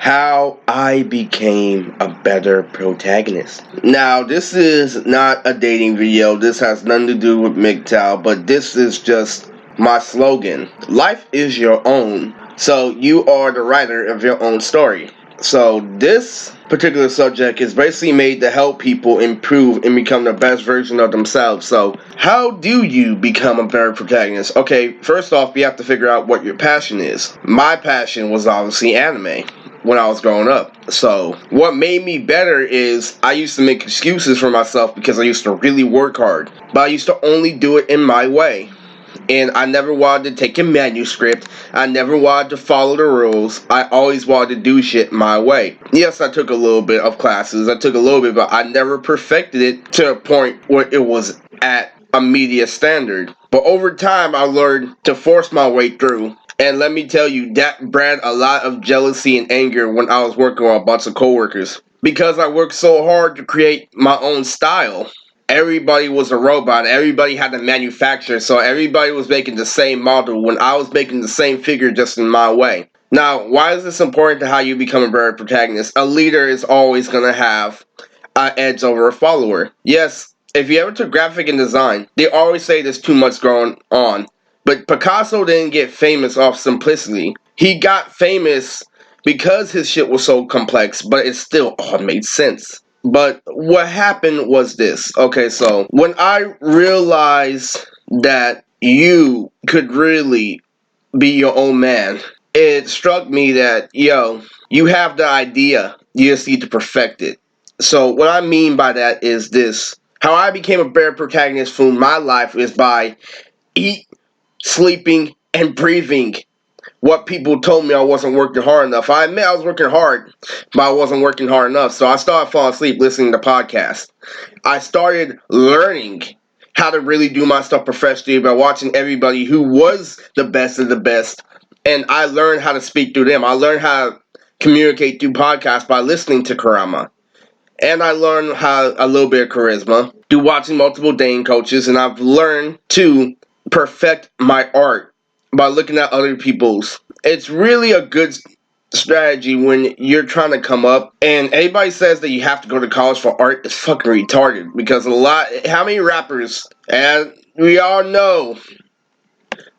How I became a better protagonist. Now, this is not a dating video. This has nothing to do with MGTOW, but this is just my slogan. Life is your own, so you are the writer of your own story. So this particular subject is basically made to help people improve and become the best version of themselves. So how do you become a better protagonist? Okay, first off, you have to figure out what your passion is. My passion was obviously anime when I was growing up. So what made me better is I used to make excuses for myself because I used to really work hard, but I used to only do it in my way. And I never wanted to take a manuscript. I never wanted to follow the rules. I always wanted to do shit my way. Yes, I took a little bit of classes. I took a little bit, but I never perfected it to a point where it was at a media standard. But over time, I learned to force my way through. And let me tell you, that bred a lot of jealousy and anger when I was working with a bunch of coworkers. Because I worked so hard to create my own style. Everybody was a robot. Everybody had to manufacture, so everybody was making the same model when I was making the same figure just in my way. Now, why is this important to how you become a better protagonist? A leader is always going to have an edge over a follower. Yes, if you ever took graphic and design, they always say there's too much going on. But Picasso didn't get famous off simplicity. He got famous because his shit was so complex, but it still all made sense. But what happened was this. Okay, so when I realized that you could really be your own man, it struck me that, you have the idea. You just need to perfect it. So what I mean by that is this. How I became a better protagonist for my life is by eat, sleeping, and breathing what people told me I wasn't working hard enough. I admit I was working hard, but I wasn't working hard enough. So I started falling asleep listening to podcasts. I started learning how to really do my stuff professionally by watching everybody who was the best of the best. And I learned how to speak through them. I learned how to communicate through podcasts by listening to Karama. And I learned how a little bit of charisma through watching multiple dating coaches. And I've learned to perfect my art by looking at other people's. It's really a good strategy when you're trying to come up, and anybody says that you have to go to college for art is fucking retarded, because how many rappers, and we all know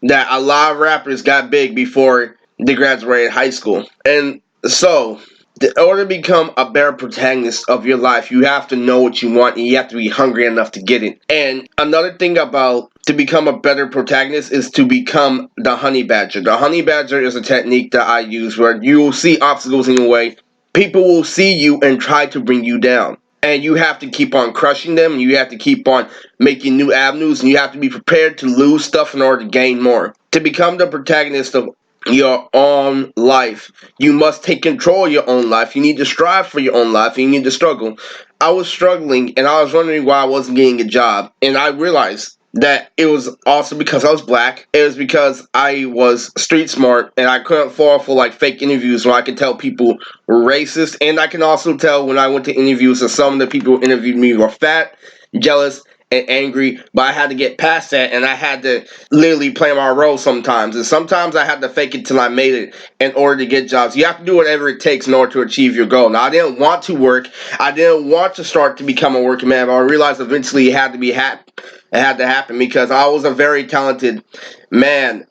that a lot of rappers got big before they graduated high school. And so in order to become a better protagonist of your life, you have to know what you want and you have to be hungry enough to get it. And another thing about to become a better protagonist is to become the honey badger. The honey badger is a technique that I use where you will see obstacles in your way. People will see you and try to bring you down. And you have to keep on crushing them. You have to keep on making new avenues. And you have to be prepared to lose stuff in order to gain more. To become the protagonist of your own life, you must take control of your own life. You need to strive for your own life. You need to struggle. I was struggling and I was wondering why I wasn't getting a job. And I realized that it was also because I was black. It was because I was street smart and I couldn't fall for like fake interviews where I could tell people were racist. And I can also tell when I went to interviews that some of the people who interviewed me were fat, jealous, and angry, but I had to get past that, and I had to literally play my role sometimes. And sometimes I had to fake it till I made it in order to get jobs. You have to do whatever it takes in order to achieve your goal. Now, I didn't want to work. I didn't want to start to become a working man, but I realized eventually it had to be it had to happen because I was a very talented man,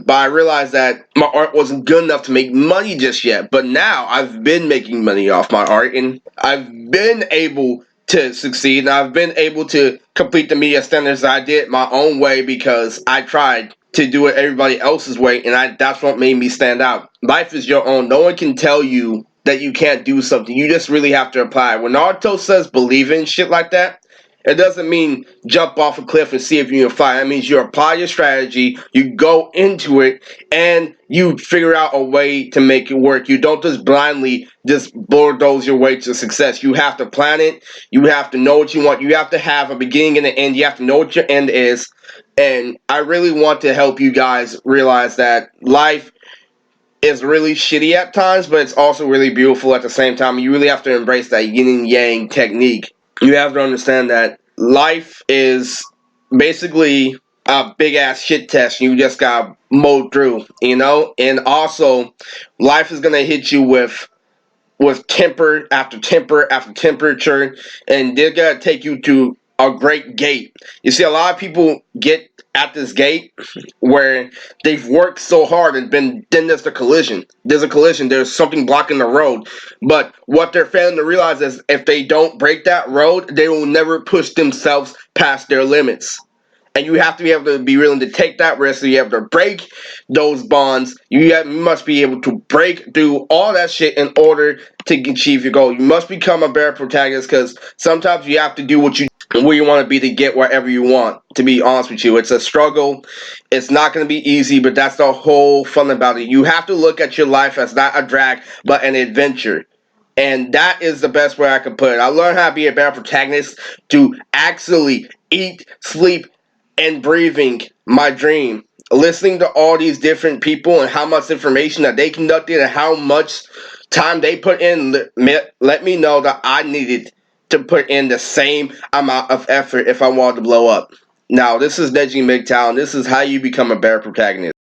but I realized that my art wasn't good enough to make money just yet. But now I've been making money off my art, and I've been able to succeed, and I've been able to complete the media standards I did my own way because I tried to do it everybody else's way, and that's what made me stand out. Life is your own. No one can tell you that you can't do something. You just really have to apply. When Naruto says believe in shit like that, it doesn't mean jump off a cliff and see if you can fly. That means you apply your strategy, you go into it, and you figure out a way to make it work. You don't just blindly just bulldoze your way to success. You have to plan it. You have to know what you want. You have to have a beginning and an end. You have to know what your end is. And I really want to help you guys realize that life is really shitty at times, but it's also really beautiful at the same time. You really have to embrace that yin and yang technique. You have to understand that life is basically a big ass shit test. You just got mowed through, And also, life is gonna hit you with with temper after temper after temperature, and they're gonna take you to a great gate. You see, a lot of people get at this gate where they've worked so hard and then there's the collision. There's a collision. There's something blocking the road. But what they're failing to realize is if they don't break that road, they will never push themselves past their limits. And you have to be able to be willing to take that risk. So you have to break those bonds. You must be able to break through all that shit in order to achieve your goal. You must become a better protagonist because sometimes you have to do what you want to be to get wherever you want. To be honest with you, it's a struggle. It's not going to be easy, but that's the whole fun about it. You have to look at your life as not a drag, but an adventure. And that is the best way I can put it. I learned how to be a better protagonist to actually eat, sleep, and breathing my dream. Listening to all these different people and how much information that they conducted and how much time they put in let me know that I needed to put in the same amount of effort if I wanted to blow up. Now, this is MGTOW, and this is how you become a better protagonist.